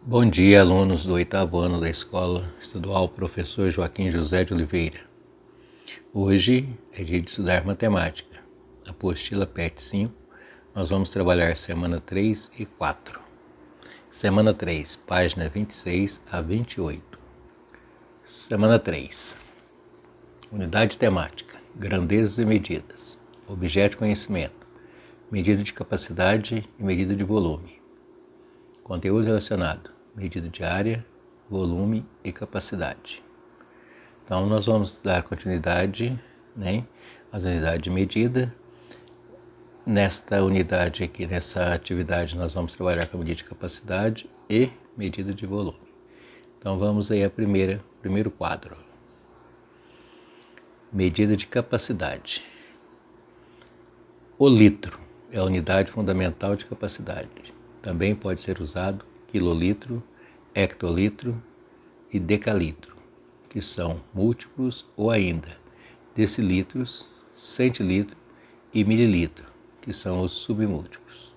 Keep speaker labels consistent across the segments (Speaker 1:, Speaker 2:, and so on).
Speaker 1: Bom dia, alunos do 8º ano da Escola Estadual Professor Joaquim José de Oliveira. Hoje é dia de estudar matemática. Apostila PET 5, nós vamos trabalhar semana 3 e 4. Semana 3, página 26 a 28. Semana 3. Unidade temática, grandezas e medidas. Objeto de conhecimento, medida de capacidade e medida de volume. Conteúdo relacionado, medida de área, volume e capacidade. Então, nós vamos dar continuidade, às unidades de medida. Nesta unidade aqui, nessa atividade, nós vamos trabalhar com a medida de capacidade e medida de volume. Então, vamos aí ao primeiro quadro. Medida de capacidade. O litro é a unidade fundamental de capacidade. Também pode ser usado quilolitro, hectolitro e decalitro, que são múltiplos ou ainda decilitros, centilitro e mililitro, que são os submúltiplos.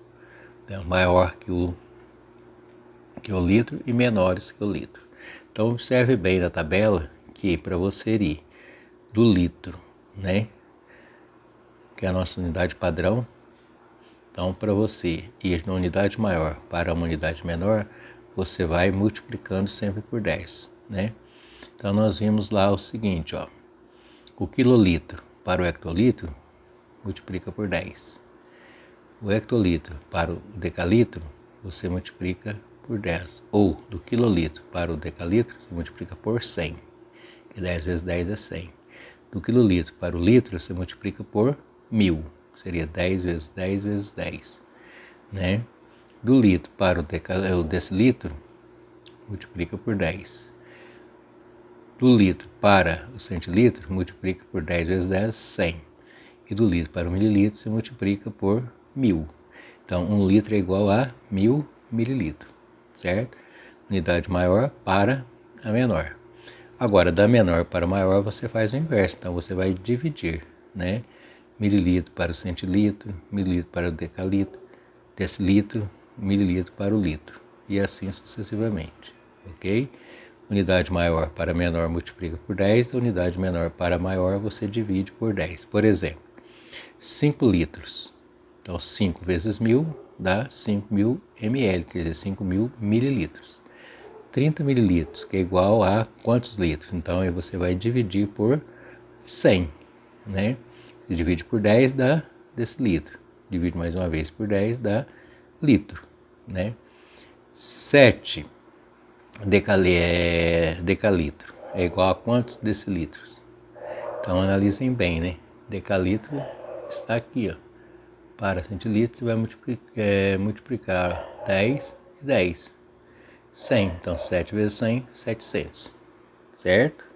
Speaker 1: Então, maior que o litro e menores que o litro. Então, observe bem na tabela que para você ir do litro, que é a nossa unidade padrão, então, para você ir na unidade maior para uma unidade menor, você vai multiplicando sempre por 10, Então, nós vimos lá o seguinte, o quilolitro para o hectolitro, multiplica por 10. O hectolitro para o decalitro, você multiplica por 10. Ou, do quilolitro para o decalitro, você multiplica por 100, que 10 vezes 10 é 100. Do quilolitro para o litro, você multiplica por 1000. Seria 10 vezes 10 vezes 10, Do litro para o decilitro, multiplica por 10. Do litro para o centilitro, multiplica por 10 vezes 10, 100. E do litro para o mililitro, você multiplica por 1000. Então, 1 litro é igual a 1000 mililitros, certo? Unidade maior para a menor. Agora, da menor para a maior, você faz o inverso. Então, você vai dividir, mililitro para o centilitro, mililitro para o decalitro, decilitro, mililitro para o litro, e assim sucessivamente, ok? Unidade maior para menor multiplica por 10, a unidade menor para maior você divide por 10. Por exemplo, 5 litros, então 5 vezes 1000 dá 5.000 ml, quer dizer, 5.000 mililitros. 30 mililitros, que é igual a quantos litros? Então, aí você vai dividir por 100, Se divide por 10 dá decilitro. Divide mais uma vez por 10 dá litro, 7 decalitro é igual a quantos decilitros? Então, analisem bem, Decalitro está aqui, Para centilitros, você vai multiplicar 10 e 10. 100. Então, 7 vezes 100, 700. Certo?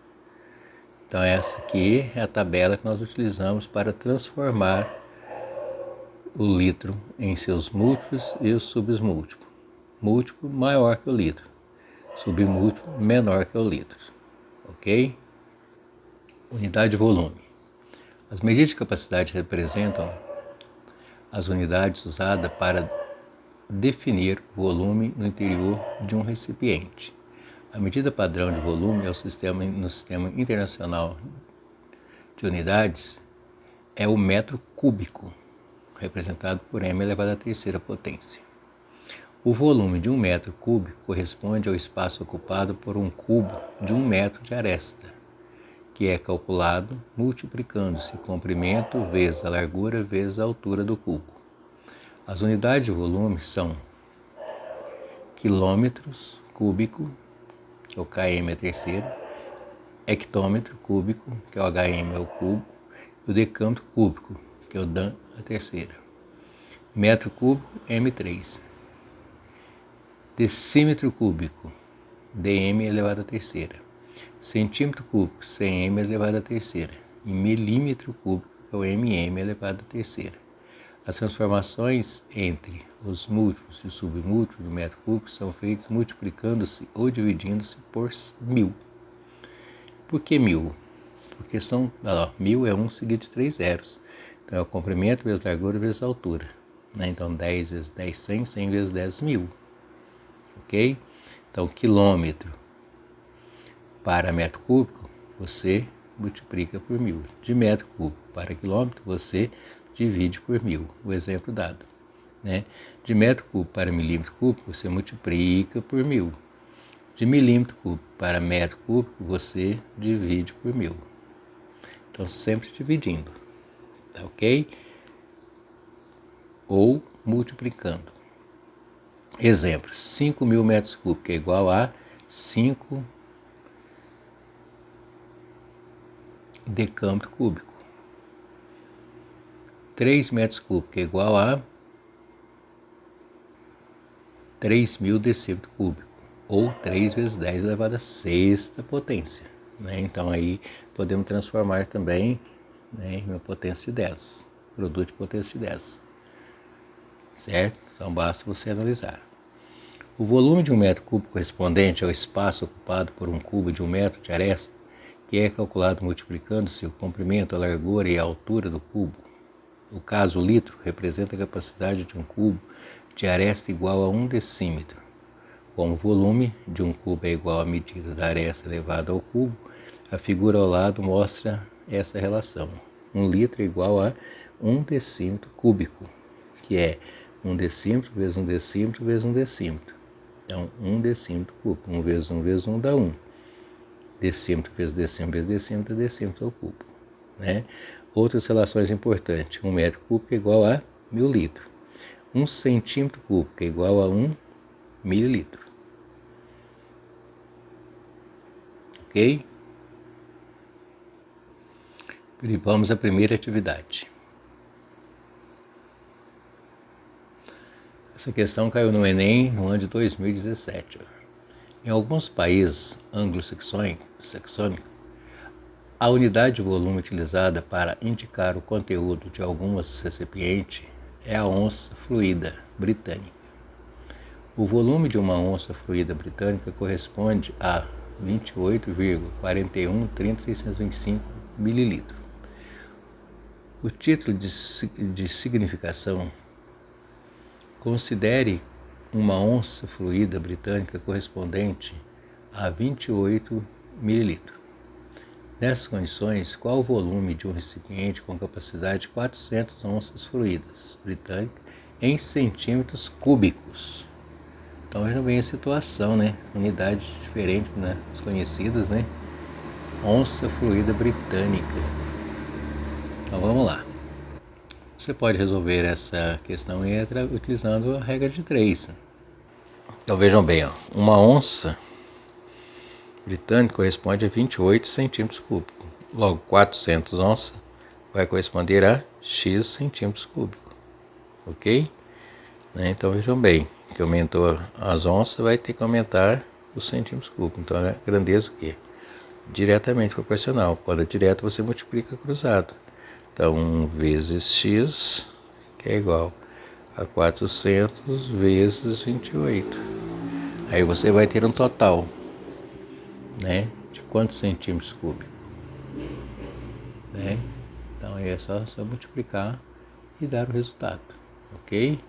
Speaker 1: Então, essa aqui é a tabela que nós utilizamos para transformar o litro em seus múltiplos e os submúltiplos. Múltiplo maior que o litro, submúltiplo menor que o litro. Ok? Unidade de volume. As medidas de capacidade representam as unidades usadas para definir o volume no interior de um recipiente. A medida padrão de volume no Sistema Internacional de Unidades é o metro cúbico, representado por m elevado à terceira potência. O volume de 1 metro cúbico corresponde ao espaço ocupado por um cubo de 1 metro de aresta, que é calculado multiplicando-se o comprimento vezes a largura vezes a altura do cubo. As unidades de volume são quilômetros cúbico, que é o km a terceira, hectômetro cúbico, que é o hm é o cubo, e o decâmetro cúbico, que é o dan a terceira. Metro cúbico, m3. Decímetro cúbico, dm elevado à terceira. Centímetro cúbico, cm elevado à terceira. E milímetro cúbico, que é o mm elevado à terceira. As transformações entre os múltiplos e os submúltiplos do metro cúbico são feitas multiplicando-se ou dividindo-se por 1000. Por que 1000? Porque 1000 é 1 seguido de 3 zeros. Então, é o comprimento vezes a largura vezes a altura. Então, 10 vezes 10, 100, 100 vezes 10, 1000. Ok? Então, quilômetro para metro cúbico, você multiplica por 1000. De metro cúbico para quilômetro, você divide por 1000, o exemplo dado. Né? De metro cúbico para milímetro cúbico, você multiplica por 1000. De milímetro cúbico para metro cúbico, você divide por 1000. Então, sempre dividindo, tá ok? Ou multiplicando. Exemplo, 5.000 metros cúbicos é igual a 5 decâmetro cúbico. 3 metros cúbicos é igual a 3.000 decímetro cúbico, ou 3 vezes 10 elevado à sexta potência. Né? Então aí podemos transformar também, né, em uma potência de 10, produto de potência de 10. Certo? Então basta você analisar. O volume de um metro cúbico correspondente ao espaço ocupado por um cubo de 1 metro de aresta, que é calculado multiplicando-se o comprimento, a largura e a altura do cubo. No caso, o litro representa a capacidade de um cubo de aresta igual a 1 decímetro. Como o volume de um cubo é igual à medida da aresta elevada ao cubo, a figura ao lado mostra essa relação. 1 litro é igual a 1 decímetro cúbico, que é 1 decímetro vezes 1 decímetro vezes 1 decímetro. Então, 1 decímetro cúbico. 1 vezes 1 vezes 1 dá 1. Decímetro vezes decímetro vezes decímetro é decímetro ao cubo. Né? Outras relações importantes. 1 metro cúbico é igual a 1000 litros. 1 centímetro cúbico é igual a 1 mililitro. Ok? E vamos à primeira atividade. Essa questão caiu no Enem no ano de 2017. Em alguns países anglo-saxônicos, a unidade de volume utilizada para indicar o conteúdo de alguns recipientes é a onça fluida britânica. O volume de uma onça fluida britânica corresponde a 28,413625 ml. O título de significação: considere uma onça fluida britânica correspondente a 28 ml. Nessas condições, qual o volume de um recipiente com capacidade de 400 onças fluidas britânicas em centímetros cúbicos? Então já vem a situação, né? Unidade diferente, né? As conhecidas, né? Onça fluida britânica. Então vamos lá. Você pode resolver essa questão utilizando a regra de 3. Então vejam bem, ó, uma onça britânica corresponde a 28 centímetros cúbicos. Logo, 400 onças vai corresponder a X centímetros cúbicos. Ok? Né? Então vejam bem, que aumentou as onças, vai ter que aumentar os centímetros cúbicos. Então a grandeza o quê? Diretamente proporcional. Quando é direto, você multiplica cruzado. Então 1 vezes x, que é igual a 400 vezes 28. Aí você vai ter um total, né, de quantos centímetros cúbicos? Né? Então aí é só multiplicar e dar o resultado. Ok?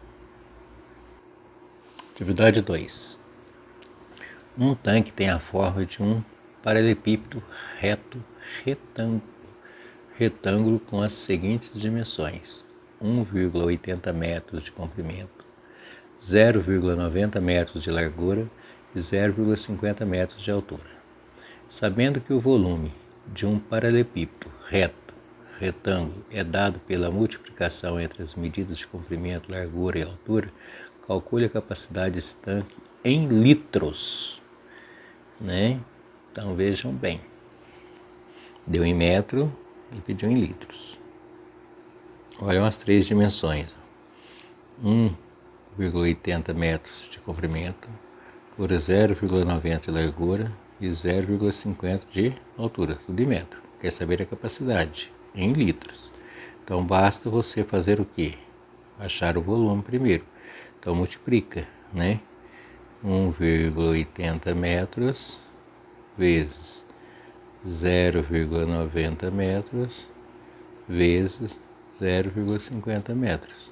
Speaker 1: Atividade 2. Um tanque tem a forma de um paralelepípedo retângulo com as seguintes dimensões: 1,80 metros de comprimento, 0,90 metros de largura e 0,50 metros de altura. Sabendo que o volume de um paralelepípedo retângulo é dado pela multiplicação entre as medidas de comprimento, largura e altura, calcule a capacidade desse tanque em litros. Né? Então vejam bem, deu em metro e pediu em litros. Olha as 3 dimensões: 1,80 metros de comprimento por 0,90 de largura e 0,50 de altura, tudo em metro. Quer saber a capacidade em litros. Então basta você fazer o quê? Achar o volume primeiro. Então multiplica, né? 1,80 metros vezes 0,90 metros vezes 0,50 metros.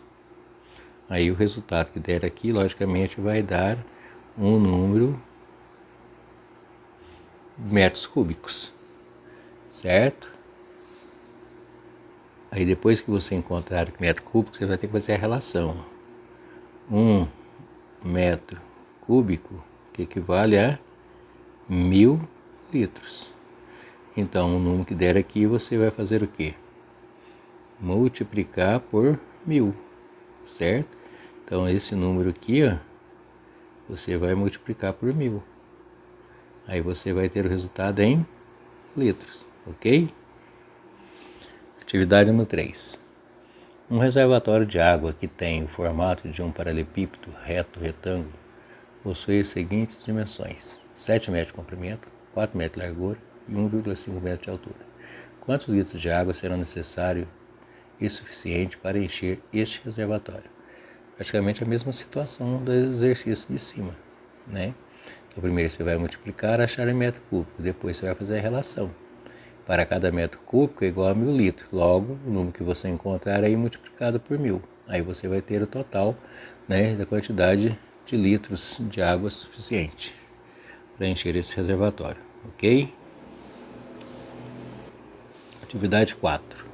Speaker 1: Aí o resultado que der aqui, logicamente, vai dar um número metros cúbicos, certo? Aí depois que você encontrar o metro cúbico, você vai ter que fazer a relação. 1 metro cúbico que equivale a 1000 litros. Então, o número que der aqui, você vai fazer o quê? Multiplicar por 1000, certo? Então, esse número aqui, ó, você vai multiplicar por 1000. Aí você vai ter o resultado em litros, ok? Atividade número 3. Um reservatório de água que tem o formato de um paralelepípedo reto retângulo possui as seguintes dimensões: 7 metros de comprimento, 4 metros de largura e 1,5 metros de altura. Quantos litros de água serão necessários e suficiente para encher este reservatório? Praticamente a mesma situação do exercício de cima, né? Então, primeiro você vai multiplicar, achar em metro cúbico, depois você vai fazer a relação. Para cada metro cúbico é igual a 1000 litros. Logo, o número que você encontrar aí multiplicado por 1000. Aí você vai ter o total, né, da quantidade de litros de água suficiente para encher esse reservatório, ok? Atividade 4.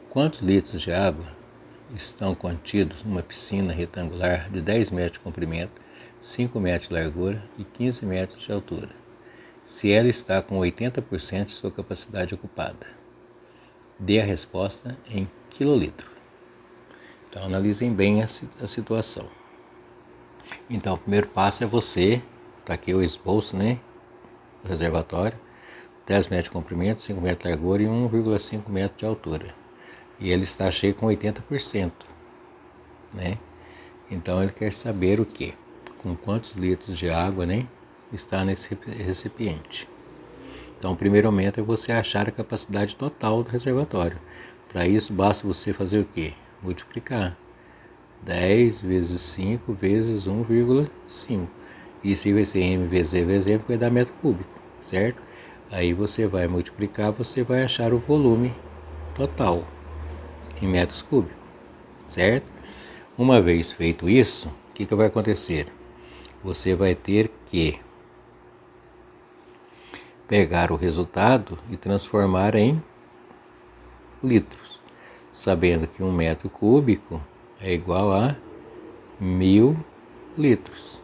Speaker 1: Quantos litros de água estão contidos numa piscina retangular de 10 metros de comprimento, 5 metros de largura e 15 metros de altura, se ela está com 80% de sua capacidade ocupada? Dê a resposta em quilolitro. Então, analisem bem a situação. Então, o primeiro passo é você, está aqui o esboço, né, do reservatório, 10 metros de comprimento, 5 metros de largura e 1,5 metros de altura. E ele está cheio com 80%, né? Então, ele quer saber o quê? Com quantos litros de água, né, está nesse recipiente. Então, o primeiro aumento é você achar a capacidade total do reservatório. Para isso, basta você fazer o quê? Multiplicar 10 vezes 5 vezes 1,5. Isso aí vai ser M vezes E vezes M, que vai dar metro cúbico, certo? Aí você vai multiplicar, você vai achar o volume total em metros cúbicos, certo? Uma vez feito isso, o que vai acontecer? Você vai ter que pegar o resultado e transformar em litros, sabendo que 1 metro cúbico é igual a 1000 litros,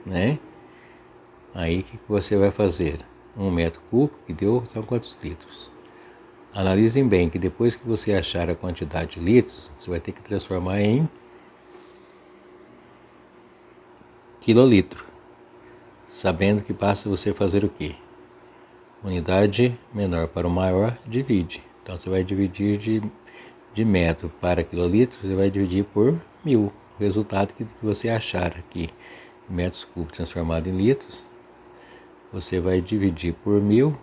Speaker 1: né? Aí o que você vai fazer? 1 metro cúbico que deu então quantos litros? Analisem bem que depois que você achar a quantidade de litros, você vai ter que transformar em quilolitro, sabendo que basta você fazer o quê? Unidade menor para o maior, divide. Então você vai dividir de metro para quilolitro, você vai dividir por 1000. O resultado que você achar aqui, metros cúbicos transformado em litros, você vai dividir por 1000,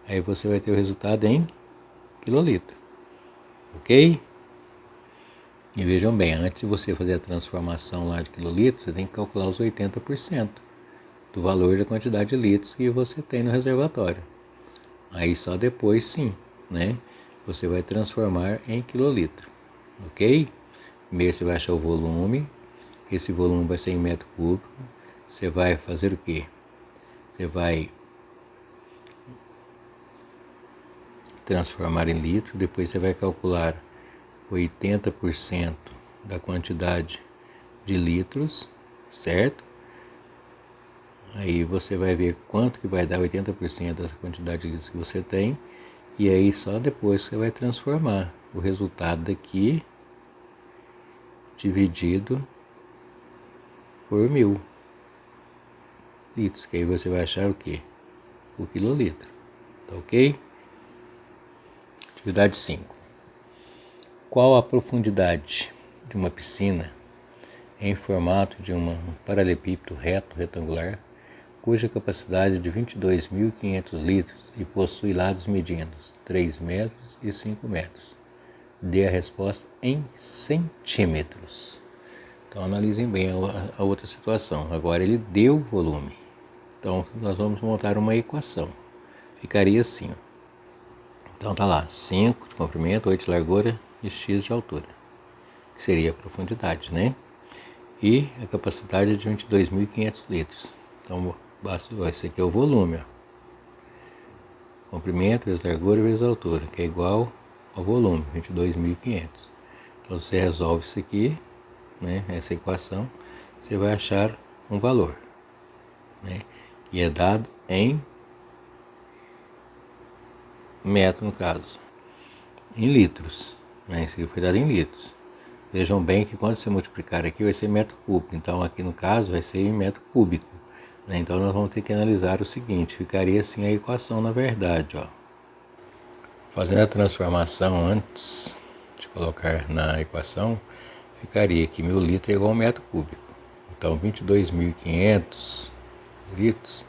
Speaker 1: aí você vai ter o resultado em quilolitro, ok? E vejam bem, antes de você fazer a transformação lá de quilolitro, você tem que calcular os 80% do valor da quantidade de litros que você tem no reservatório. Aí só depois sim, né, você vai transformar em quilolitro, ok? Primeiro você vai achar o volume, esse volume vai ser em metro cúbico, você vai fazer o quê? Você vai transformar em litro, depois você vai calcular 80% da quantidade de litros, certo? Aí você vai ver quanto que vai dar 80% dessa quantidade de litros que você tem, e aí só depois você vai transformar o resultado daqui dividido por 1000 litros, que aí você vai achar o quê? O quilolitro, tá ok? Atividade 5. Qual a profundidade de uma piscina em formato de um paralelepípedo reto retangular, cuja capacidade é de 22.500 litros e possui lados medianos 3 metros e 5 metros? Dê a resposta em centímetros. Então analisem bem a outra situação. Agora ele deu volume. Então nós vamos montar uma equação. Ficaria assim. Então tá lá, 5 de comprimento, 8 de largura e x de altura, que seria a profundidade, né? E a capacidade é de 22.500 litros. Então esse aqui é o volume, ó. comprimento vezes largura vezes altura, que é igual ao volume, 22.500. Então você resolve isso aqui, né, essa equação, você vai achar um valor, né, que é dado em metro no caso, em litros, né, isso aqui foi dado em litros. Vejam bem que quando você multiplicar aqui vai ser metro cúbico, então aqui no caso vai ser em metro cúbico, né, então nós vamos ter que analisar o seguinte, ficaria assim a equação na verdade, ó. Fazendo a transformação antes de colocar na equação, ficaria que 1.000 litros é igual a 1 metro cúbico. Então 22.500 litros,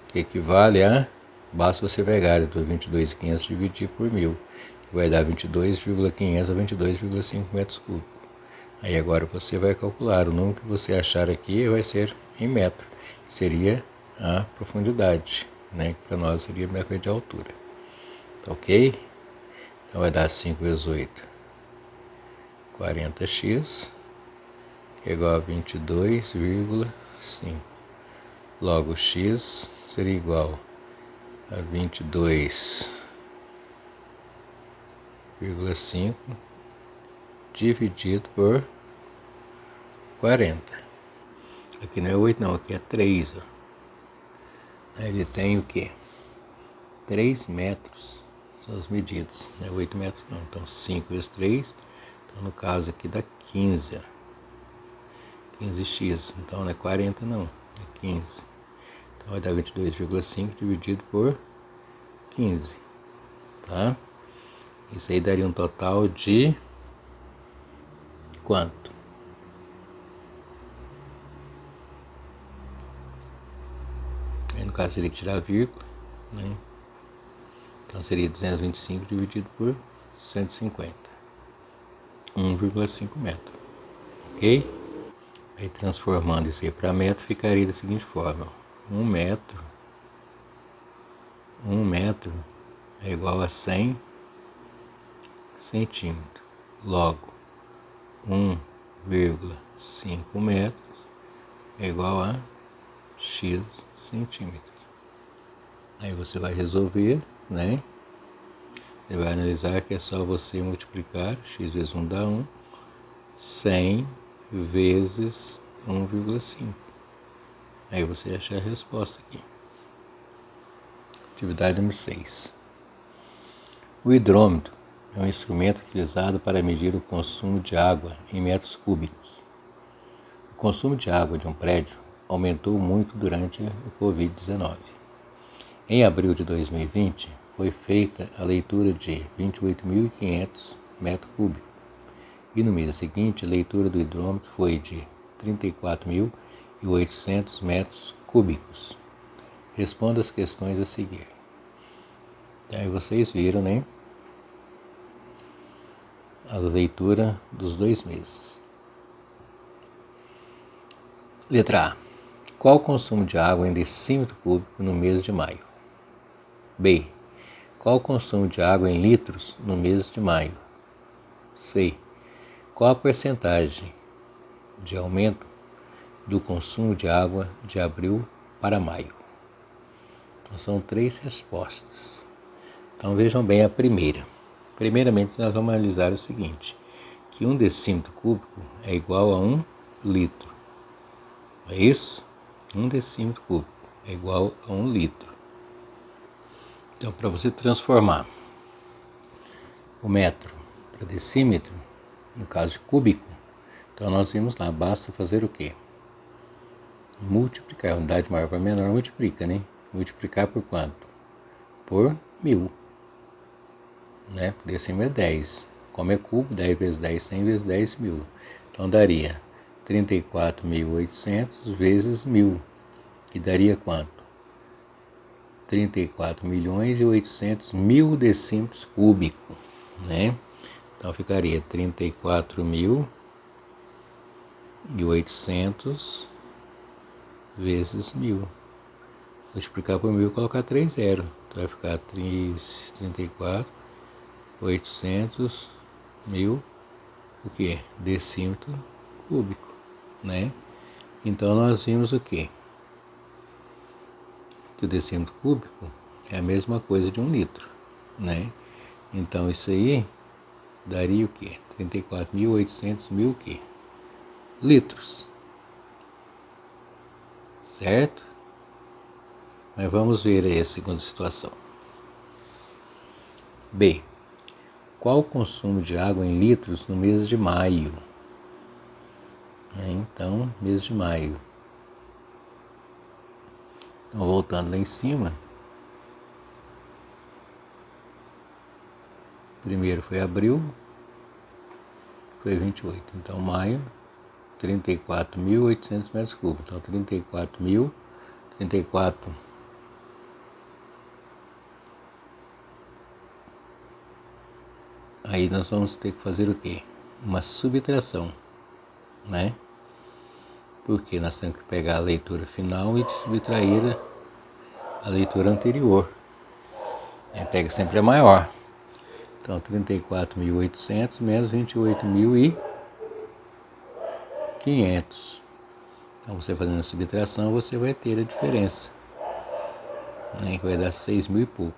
Speaker 1: que equivale a, basta você pegar os 22.500 e dividir por 1.000, que vai dar 22,500 a 22,5 metros cúbicos. Aí agora você vai calcular, o número que você achar aqui vai ser em metro, seria a profundidade, né, que para nós seria metro de altura. Tá ok? Então vai dar 5 vezes 8, 40x, que é igual a 22,5. Logo, x seria igual a 22,5 dividido por 40. Aqui não é 8 não, aqui é 3. Ó. Ele tem o que? 3 metros. São as medidas, não é 8 metros não. Então 5 vezes 3, então no caso aqui dá 15. 15x, então não é 40 não, é 15. Então vai dar 22,5 dividido por 15, tá? Isso aí daria um total de quanto? Aí no caso teria que tirar a vírgula, né? Então seria 225 dividido por 150, 1,5 metro, ok? Aí transformando isso aí para metro, ficaria da seguinte forma: 1 metro é igual a 100 centímetros. Logo, 1,5 metros é igual a x centímetros. Aí você vai resolver, né? Você vai analisar que é só você multiplicar, x vezes 1 dá 1, 100 vezes 1,5. Aí você acha a resposta aqui. Atividade número 6. O hidrômetro é um instrumento utilizado para medir o consumo de água em metros cúbicos. O consumo de água de um prédio aumentou muito durante o Covid-19. Em abril de 2020, foi feita a leitura de 28.500 metros cúbicos e no mês seguinte a leitura do hidrômetro foi de 34.800 metros cúbicos. Responda as questões a seguir. Aí vocês viram, né? A leitura dos 2 meses. Letra A. Qual o consumo de água em decímetro cúbico no mês de maio? B. Qual o consumo de água em litros no mês de maio? C. Qual a percentagem de aumento do consumo de água de abril para maio? Então, são 3 respostas. Então vejam bem a primeira. Primeiramente nós vamos analisar o seguinte, que 1 decímetro cúbico é igual a 1 litro. É isso? 1 decímetro cúbico é igual a 1 litro. Então, para você transformar o metro para decímetro, no caso de cúbico, então nós vimos lá, basta fazer o quê? Multiplicar, a unidade maior para menor multiplica, né? Multiplicar por quanto? Por 1.000, né? Decímetro é 10. Como é cubo, 10 vezes 10, 100 vezes 10, 1.000. Então daria 34.800 vezes 1.000, que daria quanto? 34.800.000 decímetros cúbicos, né? Então ficaria 34.800 vezes 1.000. Multiplicar por 1.000 e colocar 3 zeros. Então vai ficar 34.800.000, o que? Decímetro cúbico, né? Então nós vimos o que? Que o decímetro cúbico é a mesma coisa de 1 litro, né? Então isso aí daria o quê? 34.800 mil o quê? Litros, certo? Mas vamos ver aí a segunda situação. B. Qual o consumo de água em litros no mês de maio? Então, mês de maio. Então, voltando lá em cima. Primeiro foi abril, foi 28. Então, maio, 34.800 metros cúbicos. Então, 34. Aí nós vamos ter que fazer o quê? Uma subtração, né? Porque nós temos que pegar a leitura final e subtrair a leitura anterior. Aí pega sempre a maior. Então, 34.800 menos 28.500. Então, você fazendo a subtração, você vai ter a diferença, né? Que vai dar 6.000 e pouco.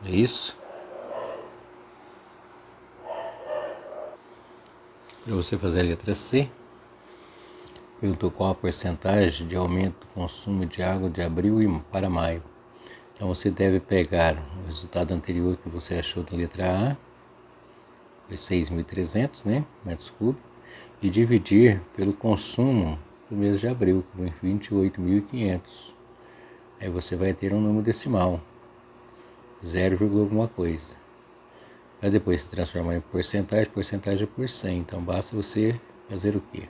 Speaker 1: É isso? Para você fazer a letra C, perguntou qual a porcentagem de aumento do consumo de água de abril para maio. Então você deve pegar o resultado anterior que você achou da letra A, foi 6.300, né, metros cúbicos, e dividir pelo consumo do mês de abril, que foi 28.500. Aí você vai ter um número decimal, 0, alguma coisa. Aí depois se transformar em porcentagem é por 100. Então basta você fazer o quê?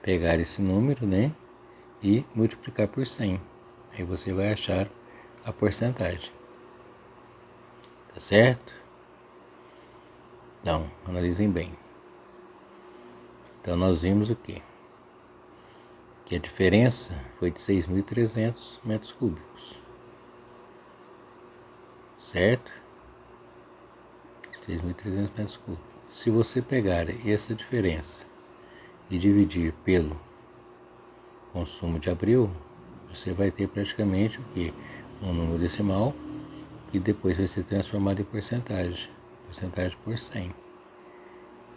Speaker 1: Pegar esse número, né, e multiplicar por 100. Aí você vai achar a porcentagem. Tá certo? Então, analisem bem. Então nós vimos o quê? Que a diferença foi de 6.300 metros cúbicos. Certo? 6.300 metros cúbicos. Se você pegar essa diferença e dividir pelo consumo de abril, você vai ter praticamente o quê? Um número decimal que depois vai ser transformado em porcentagem por 100,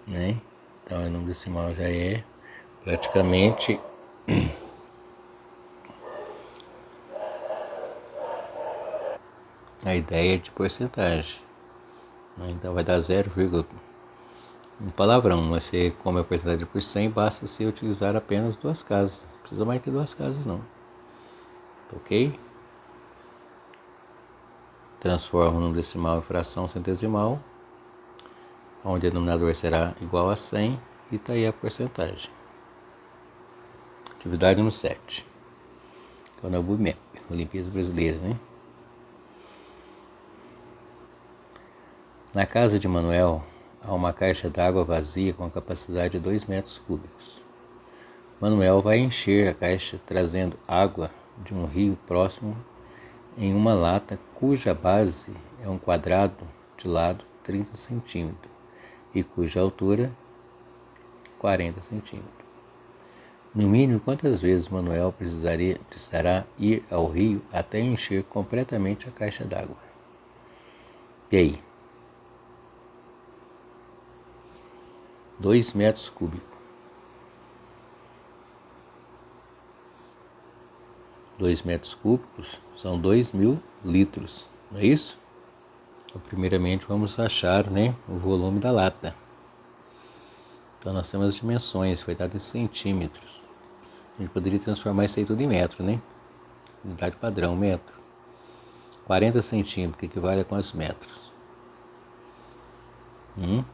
Speaker 1: né? Então o número decimal já é praticamente a ideia de porcentagem, né? Então vai dar 0, um palavrão, mas você, como é a porcentagem por 100, basta você utilizar apenas 2 casas, não precisa mais que 2 casas não, ok? Transforma o número decimal em fração centesimal, onde o denominador será igual a 100, e está aí a porcentagem. Atividade número 7. Então, na UBMEP, Olimpíadas Brasileiras, né? Na casa de Manuel, há uma caixa d'água vazia com a capacidade de 2 metros cúbicos. Manuel vai encher a caixa trazendo água de um rio próximo em uma lata cuja base é um quadrado de lado 30 centímetros e cuja altura 40 centímetros. No mínimo, quantas vezes Manuel precisará ir ao rio até encher completamente a caixa d'água? E aí? 2 metros cúbicos. 2 metros cúbicos são 2.000 litros, não é isso? Então, primeiramente, vamos achar, né, o volume da lata. Então, nós temos as dimensões, foi dado em centímetros. A gente poderia transformar isso aí tudo em metro, né? Unidade padrão, metro. 40 centímetros, que equivale a quantos metros? 1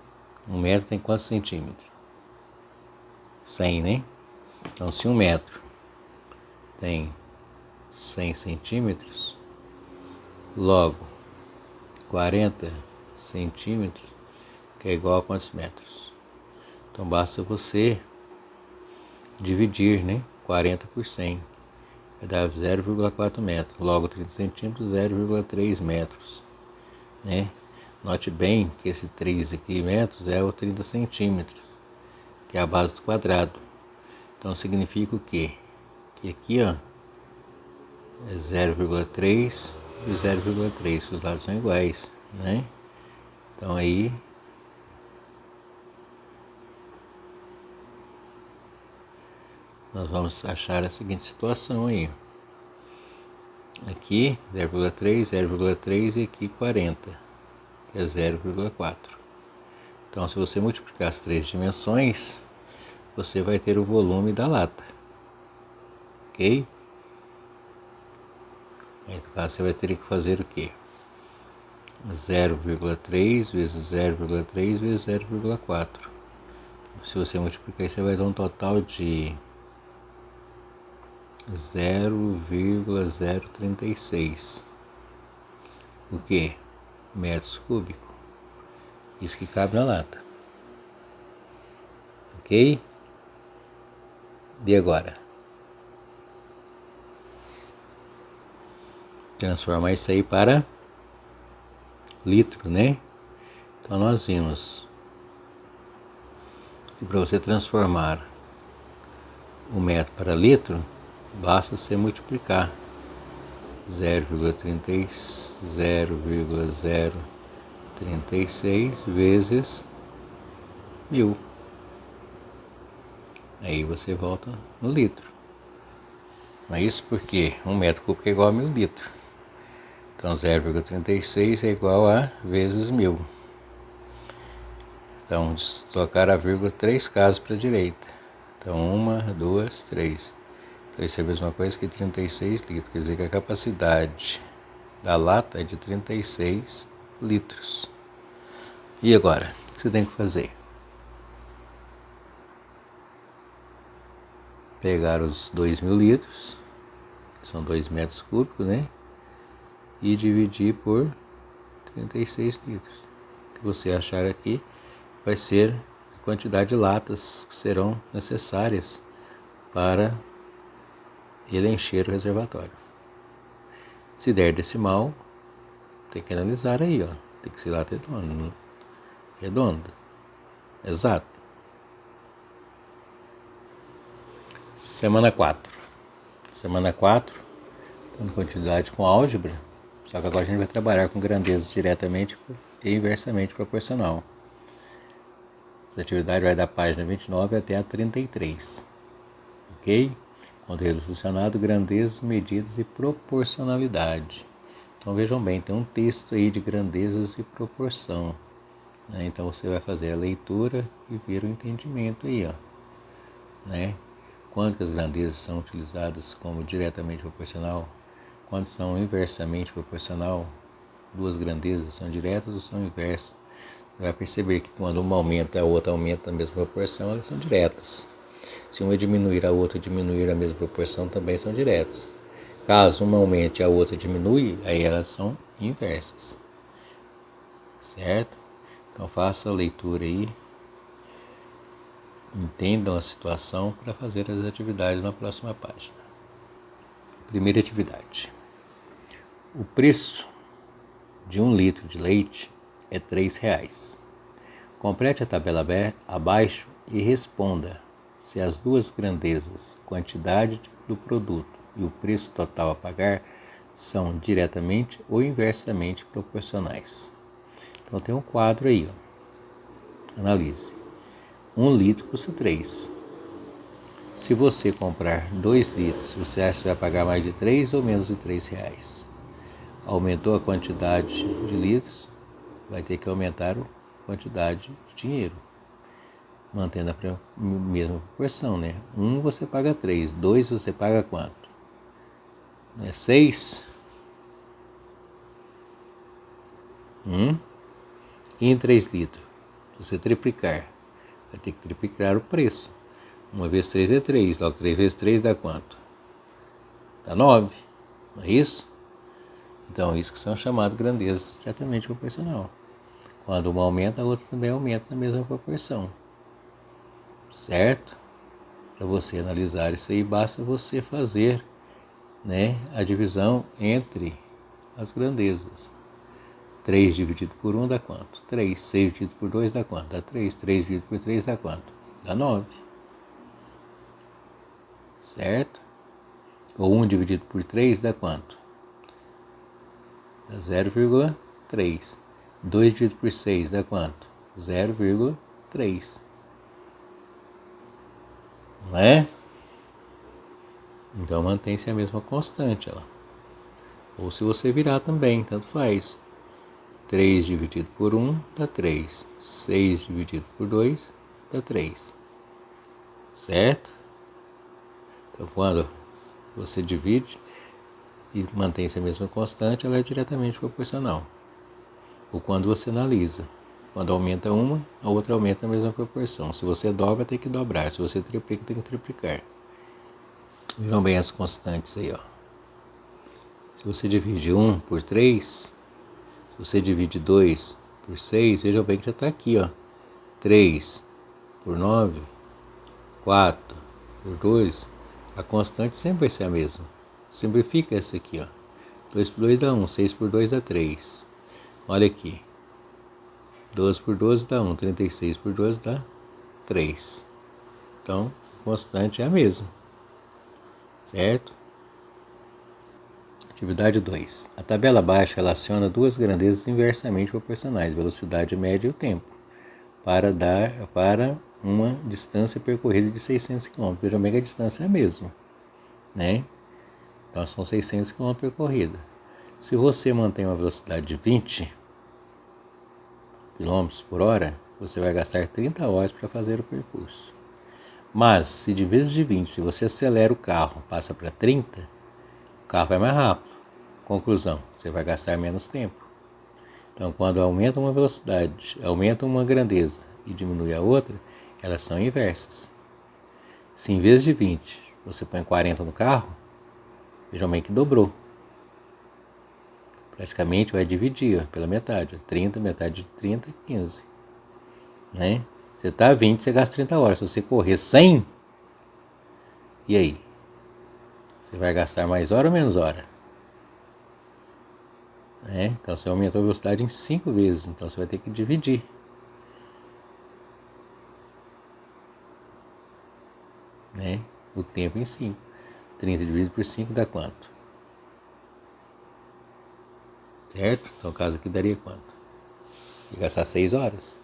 Speaker 1: metro tem quantos centímetros? 100, né? Então, se 1 metro tem 100 centímetros, logo 40 centímetros, que é igual a quantos metros? Então, basta você dividir, né? 40 por 100. Vai dar 0,4 metros. Logo, 30 centímetros, 0,3 metros. Né? Note bem que esse 3 aqui metros é o 30 centímetros, que é a base do quadrado. Então significa o quê? Que aqui, ó, é 0,3 e 0,3, que os lados são iguais, né? Então aí nós vamos achar a seguinte situação aí. Aqui 0,3, 0,3 e aqui 40, que é 0,4. Então se você multiplicar as três dimensões, você vai ter o volume da lata. Ok? Aí, no caso, você vai ter que fazer o quê? 0,3 vezes 0,3 vezes 0,4. Se você multiplicar, você vai dar um total de 0,036. O que? Metros cúbicos. Isso que cabe na lata. Ok? E agora? Transformar isso aí para litro, né? Então nós vimos que para você transformar o metro para litro, basta você multiplicar 0,036 vezes 1000. Aí você volta no litro. Não é isso porque 1 metro cúbico é igual a 1000 litros. Então 0,36 é igual a vezes 1000. Então deslocar a vírgula 3 casas para a direita. Então 1, 2, 3. Então isso é a mesma coisa que 36 litros. Quer dizer que a capacidade da lata é de 36 litros. E agora? O que você tem que fazer? Pegar os 2.000 litros, que são 2 metros cúbicos, né? E dividir por 36 litros. O que você achar aqui vai ser a quantidade de latas que serão necessárias para ele encher o reservatório. Se der decimal, tem que analisar aí, ó. Tem que ser lata redonda, exato. Semana 4. Semana 4, dando continuidade com álgebra, só que agora a gente vai trabalhar com grandezas diretamente e inversamente proporcional. Essa atividade vai da página 29 até a 33. Ok? Conteúdo selecionado, grandezas, medidas e proporcionalidade. Então vejam bem, tem um texto aí de grandezas e proporção, né? Então você vai fazer a leitura e ver o entendimento aí, ó, né? Quando que as grandezas são utilizadas como diretamente proporcional, quando são inversamente proporcional, duas grandezas são diretas ou são inversas. Você vai perceber que quando uma aumenta e a outra aumenta na mesma proporção, elas são diretas. Se uma diminuir, a outra diminuir na mesma proporção, também são diretas. Caso uma aumente e a outra diminui, aí elas são inversas. Certo? Então faça a leitura aí. Entendam a situação para fazer as atividades na próxima página. Primeira atividade. O preço de 1 litro de leite é R$3. Complete a tabela abaixo e responda se as duas grandezas, quantidade do produto e o preço total a pagar, são diretamente ou inversamente proporcionais. Então tem um quadro aí, ó. Analise. 1 litro custa 3. Se você comprar 2 litros, você acha que vai pagar mais de 3 ou menos de R$3? Aumentou a quantidade de litros, vai ter que aumentar a quantidade de dinheiro, mantendo a mesma proporção, né? 1 você paga 3, 2 você paga quanto? 6? E em 3 litros, se você triplicar, vai ter que triplicar o preço. 1 vezes 3 é 3, logo 3 vezes 3 dá quanto? Dá 9, não é isso? Então, isso que são chamadas grandezas diretamente proporcional. Quando uma aumenta, a outra também aumenta na mesma proporção. Certo? Para você analisar isso aí, basta você fazer, né, a divisão entre as grandezas. 3 dividido por 1 dá quanto? 3. 6 dividido por 2 dá quanto? Dá 3. 3 dividido por 3 dá quanto? Dá 9. Certo? Ou 1 dividido por 3 dá quanto? Dá 0,3. 2 dividido por 6 dá quanto? 0,3. Não é? Então mantém-se a mesma constante. Ela. Ou se você virar também, tanto faz. 3 dividido por 1 dá 3. 6 dividido por 2 dá 3. Certo? Então quando você divide e mantém-se a mesma constante, ela é diretamente proporcional. Ou quando você analisa. Quando aumenta uma, a outra aumenta a mesma proporção. Se você dobra, tem que dobrar. Se você triplica, tem que triplicar. Vejam bem as constantes aí, ó. Se você divide 1 por 3, se você divide 2 por 6, vejam bem que já está aqui, ó. 3 por 9, 4 por 2, a constante sempre vai ser a mesma. Simplifica essa aqui, ó. 2 por 2 dá 1, 6 por 2 dá 3. Olha aqui. 12 por 12 dá 1, 36 por 12 dá 3. Então, a constante é a mesma. Certo? Atividade 2. A tabela abaixo relaciona duas grandezas inversamente proporcionais, velocidade média e o tempo, para uma distância percorrida de 600 km. Vejam bem que a distância é a mesma, né? Então são 600 km percorrida. Se você mantém uma velocidade de 20 km por hora, você vai gastar 30 horas para fazer o percurso. Mas, se de vez de 20, se você acelera o carro, passa para 30, o carro vai mais rápido. Conclusão, você vai gastar menos tempo. Então, quando aumenta uma velocidade, aumenta uma grandeza e diminui a outra, elas são inversas. Se em vez de 20, você põe 40 no carro, vejam bem que dobrou. Praticamente vai dividir pela metade. 30, metade de 30, 15. Né? Você está a 20, você gasta 30 horas. Se você correr 100, e aí? Você vai gastar mais hora ou menos hora? Né? Então você aumentou a velocidade em 5 vezes. Então você vai ter que dividir. Né? O tempo em 5. 30 dividido por 5 dá quanto? Certo? Então o caso aqui daria quanto? Ia gastar 6 horas.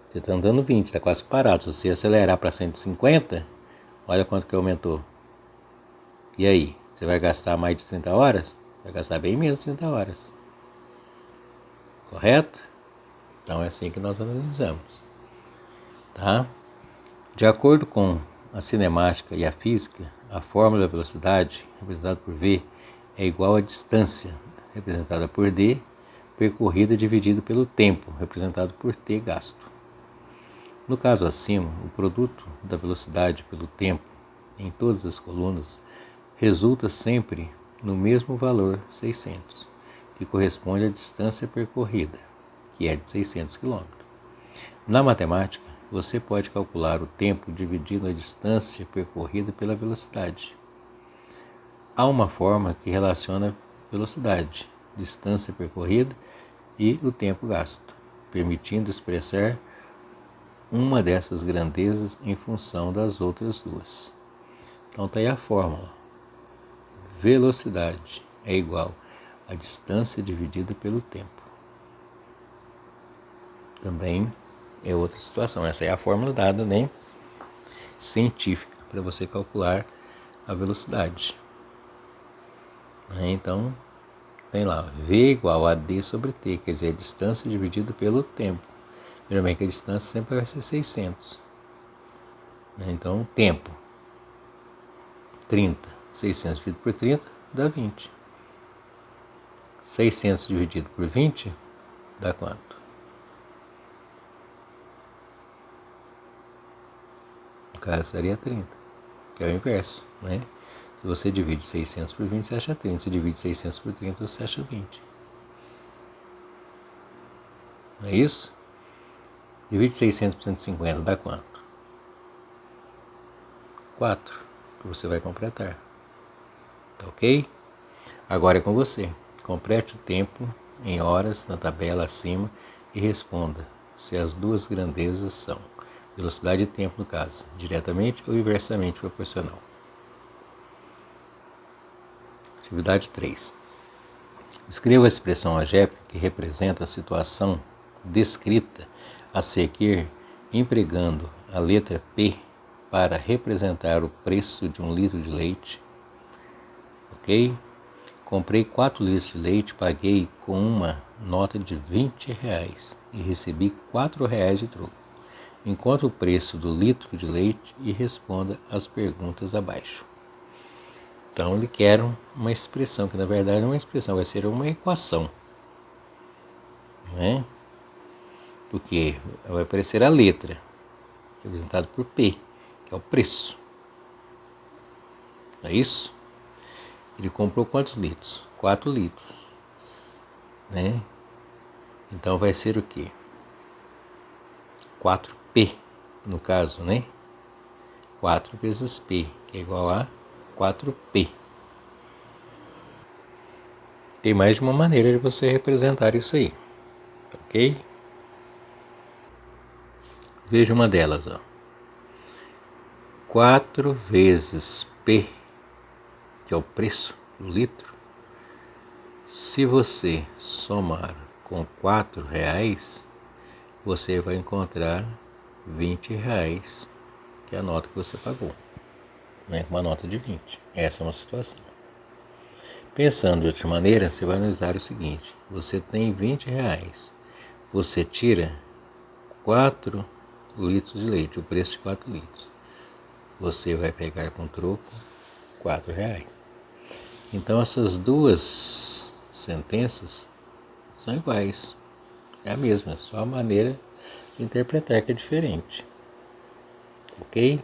Speaker 1: Você está andando 20, está quase parado. Se você acelerar para 150, olha quanto que aumentou. E aí? Você vai gastar mais de 30 horas? Vai gastar bem menos de 30 horas. Correto? Então é assim que nós analisamos. Tá? De acordo com a cinemática e a física, a fórmula da velocidade, representada por V, é igual à distância, representada por D, percorrida dividido pelo tempo, representado por T gasto. No caso acima, o produto da velocidade pelo tempo em todas as colunas resulta sempre no mesmo valor 600, que corresponde à distância percorrida, que é de 600 km. Na matemática, você pode calcular o tempo dividindo a distância percorrida pela velocidade. Há uma forma que relaciona velocidade, distância percorrida e o tempo gasto, permitindo expressar uma dessas grandezas em função das outras duas. Então está aí a fórmula. Velocidade é igual a distância dividida pelo tempo. Também é outra situação. Essa é a fórmula dada, né, científica, para você calcular a velocidade. Então, tem lá, V igual a D sobre T, quer dizer, a distância dividida pelo tempo. Geralmente a distância sempre vai ser 600. Então, tempo, 30. 600 dividido por 30 dá 20. 600 dividido por 20 dá quanto? O cara seria 30, que é o inverso, né? Se você divide 600 por 20, você acha 30. Se divide 600 por 30, você acha 20. Não é isso? Divide 600 por 150, dá quanto? 4, que você vai completar. Tá ok? Agora é com você. Complete o tempo em horas na tabela acima e responda se as duas grandezas são Velocidade e tempo, no caso, diretamente ou inversamente proporcional. Atividade 3. Escreva a expressão algébrica que representa a situação descrita a seguir, empregando a letra P para representar o preço de 1 litro de leite. Ok? Comprei 4 litros de leite, paguei com uma nota de R$20 e recebi R$4 de troco. Encontre o preço do litro de leite e responda as perguntas abaixo. Então ele quer uma expressão, que na verdade não é uma expressão, vai ser uma equação, né? Porque vai aparecer a letra, representada por P, que é o preço. Não é isso? Ele comprou quantos litros? 4 litros, né? Então vai ser o quê? 4P, no caso, né? 4 vezes P, que é igual a 4P. Tem mais de uma maneira de você representar isso aí, ok? Veja uma delas, ó. 4 vezes P, que é o preço do litro. Se você somar com R$4, você vai encontrar R$20, que é a nota que você pagou, né? Uma nota de 20. Essa é uma situação. Pensando de outra maneira, você vai analisar o seguinte: você tem R$20, você tira 4 litros de leite, o preço de 4 litros. Você vai pegar com troco R$4. Então essas duas sentenças são iguais. É a mesma, só a maneira de interpretar que é diferente. Ok?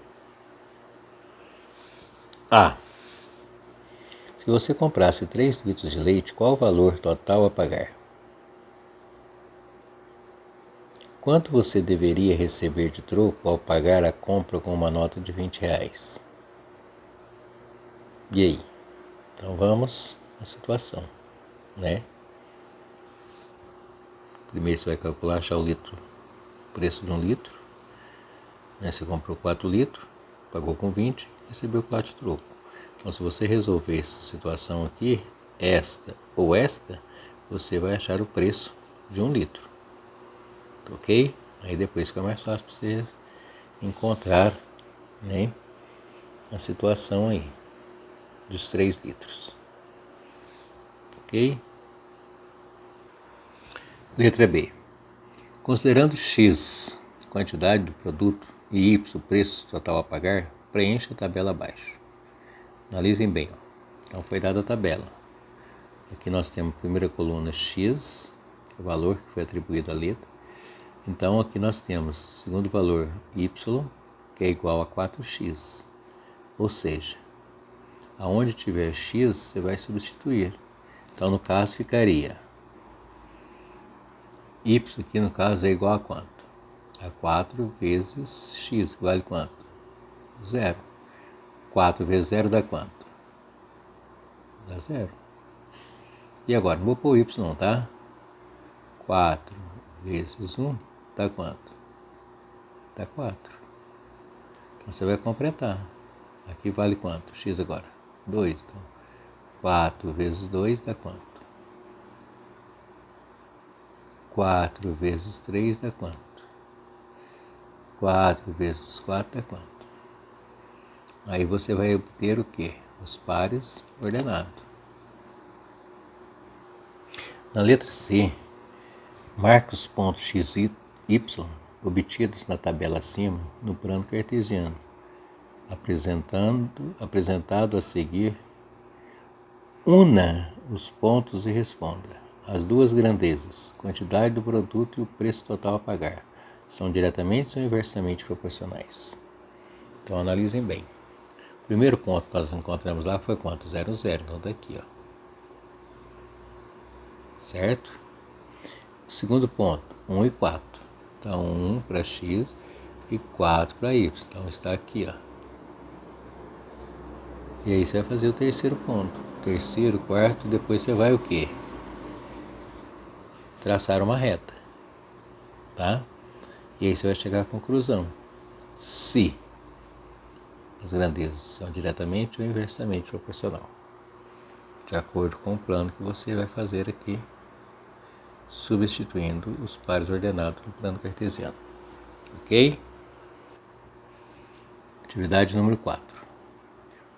Speaker 1: Se você comprasse 3 litros de leite, qual o valor total a pagar? Quanto você deveria receber de troco ao pagar a compra com uma nota de R$20? E aí? Então vamos à situação, né? Primeiro você vai calcular, achar o preço de 1 litro. Né? Você comprou 4 litros, pagou com 20, recebeu 4 de troco. Então se você resolver essa situação aqui, esta ou esta, você vai achar o preço de 1 litro. Ok? Aí depois fica mais fácil para você encontrar, né, a situação aí dos 3 litros. Ok? Letra B. Considerando X, quantidade do produto, e Y, preço total a pagar, preencha a tabela abaixo. Analisem bem. Então foi dada a tabela. Aqui nós temos a primeira coluna X, que é o valor que foi atribuído à letra. Então aqui nós temos o segundo valor Y, que é igual a 4x. Ou seja, aonde tiver x, você vai substituir. Então no caso ficaria y aqui no caso é igual a quanto? A 4 vezes x, que vale quanto? 0. 4 vezes 0 dá quanto? Dá 0. E agora, não vou pôr y não, tá? 4 vezes 1 dá quanto? Dá 4. Então você vai completar. Aqui vale quanto? X agora? 2. Então, 4 vezes 2 dá quanto? 4 vezes 3 dá quanto? 4 vezes 4 dá quanto? Aí você vai obter o quê? Os pares ordenados. Na letra C, marque os pontos x e y obtidos na tabela acima no plano cartesiano, apresentado a seguir. Una os pontos e responda. As duas grandezas, quantidade do produto e o preço total a pagar, são diretamente ou inversamente proporcionais. Então analisem bem. O primeiro ponto que nós encontramos lá foi quanto? 0, 0. Então está aqui, ó. Certo? O segundo ponto, 1 e 4. Então 1 para x e 4 para y. Então está aqui, ó. E aí você vai fazer o terceiro ponto. Terceiro, quarto, depois você vai o quê? Traçar uma reta, tá? E aí você vai chegar à conclusão. se as grandezas são diretamente ou inversamente proporcional, de acordo com o plano que você vai fazer aqui, substituindo os pares ordenados no plano cartesiano. Ok? Atividade número 4.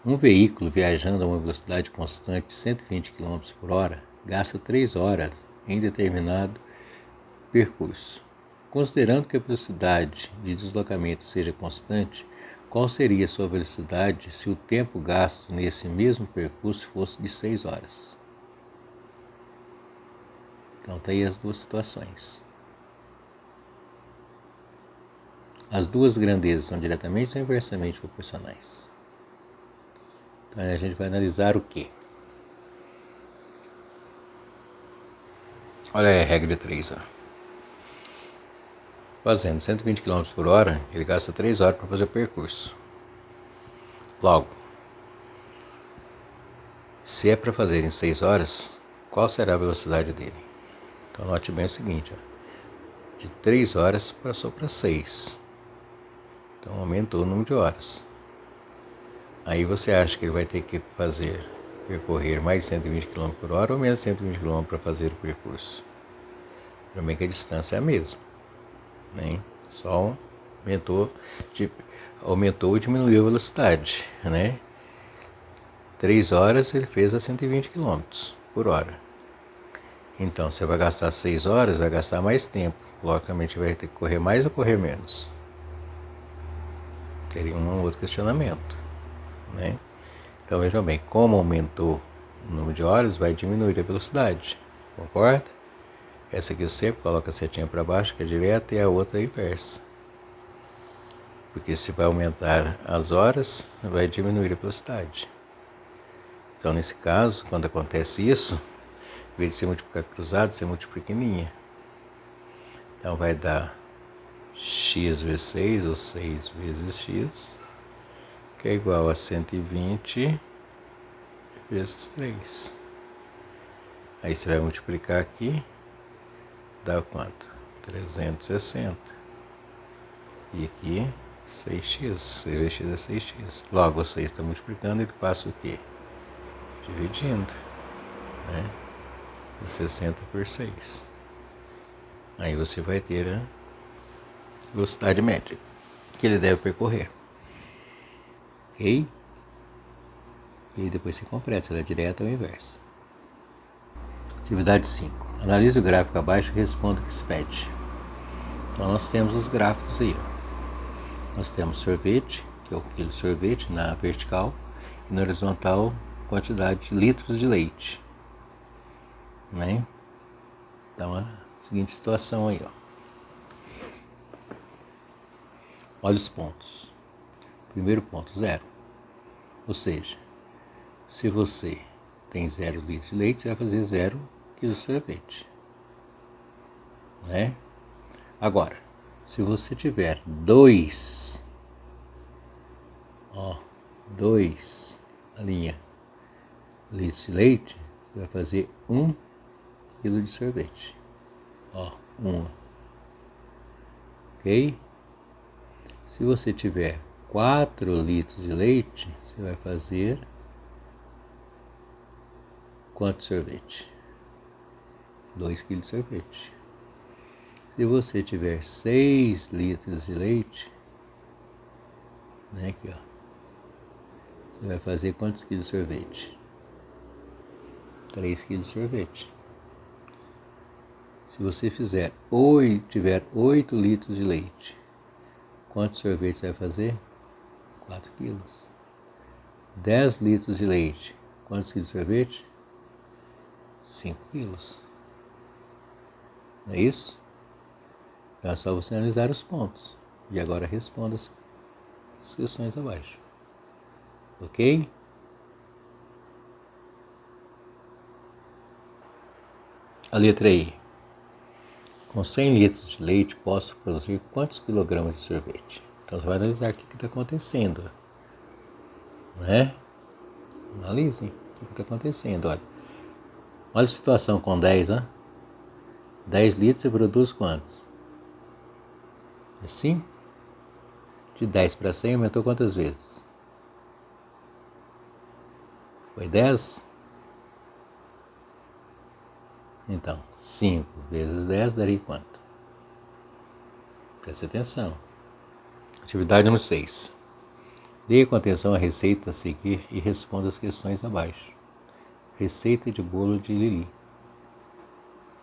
Speaker 1: Um veículo viajando a uma velocidade constante de 120 km por hora gasta 3 horas em determinado percurso. Considerando que a velocidade de deslocamento seja constante, qual seria a sua velocidade se o tempo gasto nesse mesmo percurso fosse de 6 horas? Então, está aí as duas situações. As duas grandezas são diretamente ou inversamente proporcionais. Então, a gente vai analisar o quê? Olha aí a regra 3. Fazendo 120 km por hora, ele gasta 3 horas para fazer o percurso. Logo, se é para fazer em 6 horas, qual será a velocidade dele? Então, note bem o seguinte, de 3 horas passou para 6. Então, aumentou o número de horas. Aí você acha que ele vai ter que percorrer mais de 120 km por hora ou menos de 120 km para fazer o percurso? Também que a distância é a mesma, né? Só aumentou e diminuiu a velocidade, né? 3 horas ele fez a 120 km por hora. Então, você vai gastar 6 horas, vai gastar mais tempo. Logicamente, vai ter que correr mais ou correr menos? Teria um outro questionamento, né? Então, vejam bem, como aumentou o número de horas, vai diminuir a velocidade, concorda? Essa aqui eu sempre coloco a setinha para baixo, que é direta, e a outra é inversa. Porque se vai aumentar as horas, vai diminuir a velocidade. Então, nesse caso, quando acontece isso, em vez de você multiplicar cruzado, você multiplica em linha. Então, vai dar x vezes 6, ou 6 vezes x, que é igual a 120 vezes 3. Aí você vai multiplicar aqui, dá quanto? 360. E aqui, 6x. 6 vezes x é 6x. Logo, o 6 está multiplicando, ele passa o quê? Dividindo, né? 60 por 6. Aí você vai ter a velocidade média que ele deve percorrer. Ok? E depois você completa se ela é direta ou inversa. Atividade 5. Analise o gráfico abaixo e responda o que se pede. Então nós temos os gráficos aí. Nós temos sorvete, que é o quilo de sorvete na vertical, e na horizontal quantidade de litros de leite, né? Então a seguinte situação aí, ó. Olha os pontos. Primeiro ponto, 0. Ou seja, se você tem 0 litros de leite, você vai fazer 0 quilos de sorvete, né? Agora, se você tiver 2 a linha litros de leite, você vai fazer 1 quilo de sorvete. 1. Ok? Se você tiver 4 litros de leite, você vai fazer quanto sorvete? 2 quilos de sorvete. Se você tiver 6 litros de leite, né, aqui, ó, você vai fazer quantos quilos de sorvete? 3 quilos de sorvete. Se você tiver 8 litros de leite, quantos sorvetes você vai fazer? 4 quilos. 10 litros de leite, quantos quilos de sorvete? 5 quilos. Não é isso? Então é só você analisar os pontos. E agora responda as questões abaixo. Ok? A letra I. Com 100 litros de leite, posso produzir quantos quilogramas de sorvete? Então você vai analisar o que está acontecendo, né? Analisem o que está acontecendo. Olha a situação com 10, né? 10 litros você produz quantos? 5? De 10 para 100 aumentou quantas vezes? Foi 10? Então, 5 vezes 10 daria quanto? Preste atenção. Atividade número 6. Leia com atenção a receita a seguir e responda as questões abaixo. Receita de bolo de Lili.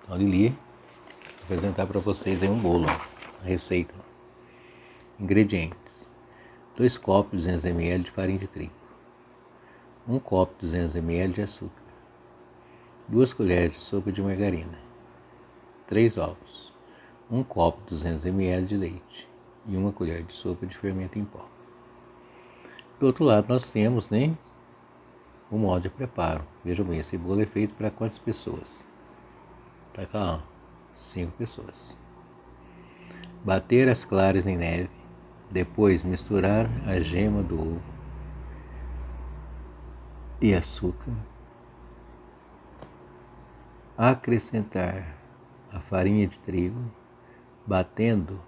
Speaker 1: Então, Lili, vou apresentar para vocês aí um bolo, a receita. Ingredientes: 2 copos 200 ml de farinha de trigo, 1 copo 200 ml de açúcar, 2 colheres de sopa de margarina, 3 ovos, 1 copo 200 ml de leite e 1 colher de sopa de fermento em pó. Do outro lado nós temos, o modo de preparo. Vejam bem, esse bolo é feito para quantas pessoas? Tá cá, 5 pessoas. Bater as claras em neve, depois misturar a gema do ovo e açúcar, acrescentar a farinha de trigo, batendo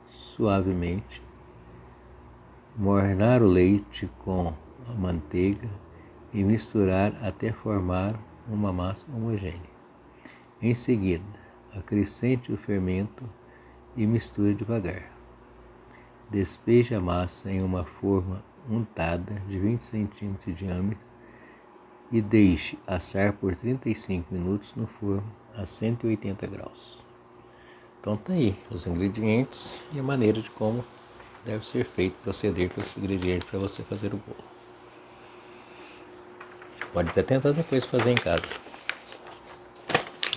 Speaker 1: suavemente, mornar o leite com a manteiga e misturar até formar uma massa homogênea. Em seguida, acrescente o fermento e misture devagar. Despeje a massa em uma forma untada de 20 cm de diâmetro e deixe assar por 35 minutos no forno a 180 graus. Então tá aí os ingredientes e a maneira de como deve ser feito, proceder com esses ingredientes para você fazer o bolo. Pode até tentar depois fazer em casa.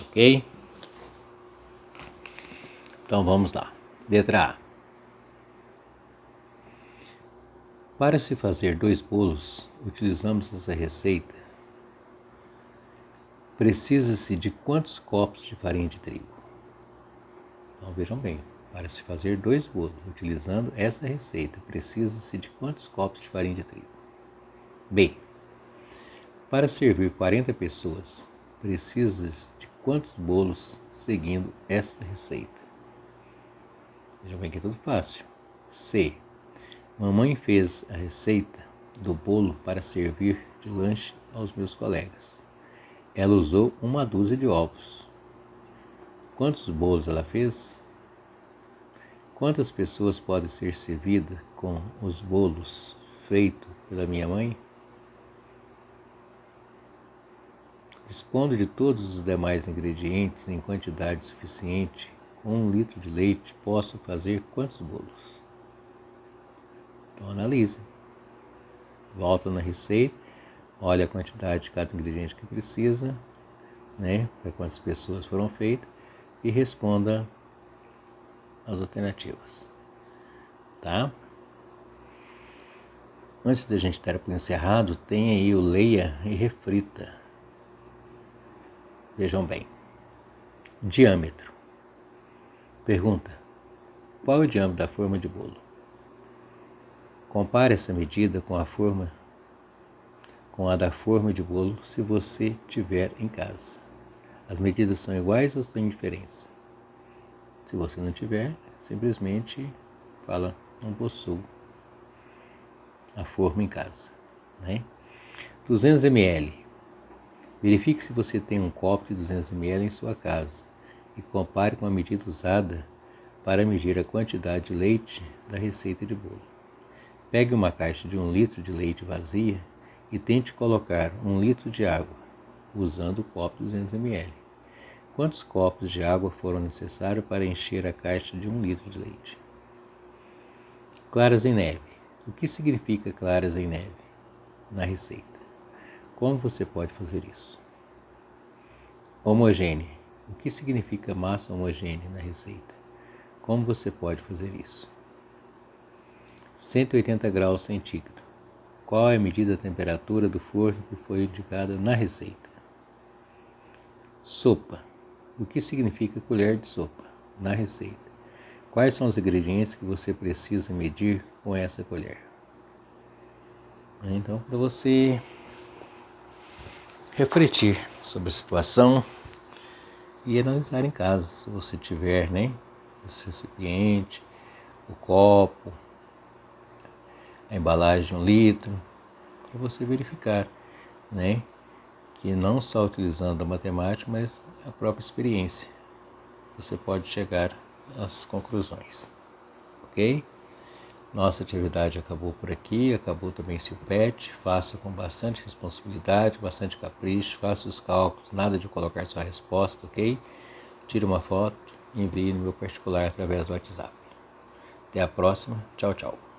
Speaker 1: Ok? Então vamos lá. Letra A. Para se fazer 2 bolos, utilizamos essa receita. Precisa-se de quantos copos de farinha de trigo? Então vejam bem, para se fazer 2 bolos, utilizando essa receita, precisa-se de quantos copos de farinha de trigo? B. Para servir 40 pessoas, precisa-se de quantos bolos seguindo esta receita? Vejam bem que é tudo fácil. C. Mamãe fez a receita do bolo para servir de lanche aos meus colegas. Ela usou 1 dúzia de ovos. Quantos bolos ela fez? Quantas pessoas podem ser servidas com os bolos feitos pela minha mãe? Dispondo de todos os demais ingredientes em quantidade suficiente, com 1 litro de leite, posso fazer quantos bolos? Então analise. Volta na receita, olha a quantidade de cada ingrediente que precisa, para quantas pessoas foram feitas e responda as alternativas. Tá? Antes da gente dar por encerrado, tem aí o leia e reflita. Vejam bem. Diâmetro. Pergunta: qual é o diâmetro da forma de bolo? Compare essa medida com a da forma de bolo se você tiver em casa. As medidas são iguais ou têm diferença? Se você não tiver, simplesmente fala, não possuo a forma em casa. 200 ml. Verifique se você tem um copo de 200 ml em sua casa e compare com a medida usada para medir a quantidade de leite da receita de bolo. Pegue uma caixa de 1 litro de leite vazia e tente colocar 1 litro de água, usando o copo de 200 ml. Quantos copos de água foram necessários para encher a caixa de 1 litro de leite? Claras em neve. O que significa claras em neve na receita? Como você pode fazer isso? Homogênea. O que significa massa homogênea na receita? Como você pode fazer isso? 180 graus centígrados. Qual é a medida da temperatura do forno que foi indicada na receita? Sopa. O que significa colher de sopa na receita? Quais são os ingredientes que você precisa medir com essa colher? Então, para você refletir sobre a situação e analisar em casa, se você tiver, esse recipiente, o copo, a embalagem de 1 litro, para você verificar, né? Que não só utilizando a matemática, mas a própria experiência, você pode chegar às conclusões, ok? Nossa atividade acabou por aqui, acabou também se o PET, faça com bastante responsabilidade, bastante capricho, faça os cálculos, nada de colocar sua resposta, ok? Tire uma foto e envie no meu particular através do WhatsApp. Até a próxima, tchau, tchau.